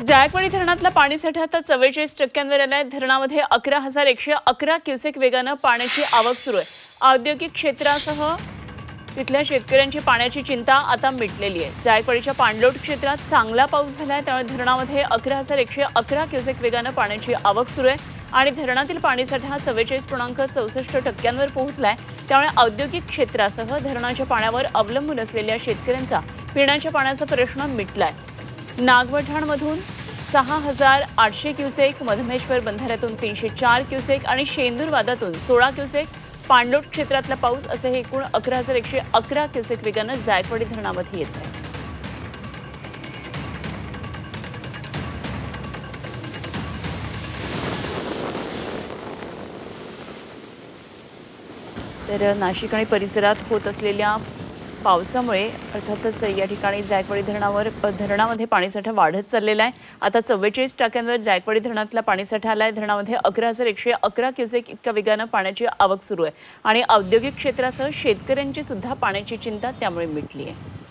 जायकवाडी धरणातला पाणीसाठा आता 44% आलाय। धरणामध्ये 11,111 क्युसेक वेगानं पाण्याची आवक सुरू आहे। औद्योगिक क्षेत्रासह तिथल्या शेतकऱ्यांची पाण्याची चिंता आता मिटलेली आहे। जायकवाडीच्या पाणलोट क्षेत्रात चांगला पाऊस झालाय, त्यामुळे धरणामध्ये 11,111 क्युसेक वेगानं पाण्याची आवक सुरू आहे आणि धरणातील पाणीसाठा 44.64% पोहोचलाय। त्यामुळे औद्योगिक क्षेत्रासह धरणाच्या पाण्यावर अवलंबून असलेल्या शेतकऱ्यांचा पिण्याच्या पाण्याचा प्रश्न मिटलाय। नागवठाणमधून 6,800 क्युसेक, मधमेश्वर बंधाऱ्यातून 304 क्युसेक आणि शेंदूर वादातून 16 क्युसेक पाणलोट क्षेत्रातला पाऊस असे हे एकूण 11,111 क्युसेक वेगानं जायकवाडी धरणामध्ये येत आहे। तर नाशिक आणि परिसरात होत असलेल्या पावसामुळे अर्थातच या ठिकाणी जायकवाडी धरणामध्ये पाणीसाठा वाढत चाललेला आहे। आता 44% जायकवाडी धरणातला पाणीसाठा आलाय। धरणामध्ये 11,111 क्युसेक इतक्या वेगानं पाण्याची आवक सुरू आहे आणि औद्योगिक क्षेत्रासह शेतकऱ्यांची सुद्धा पाण्याची चिंता त्यामुळे मिटली आहे।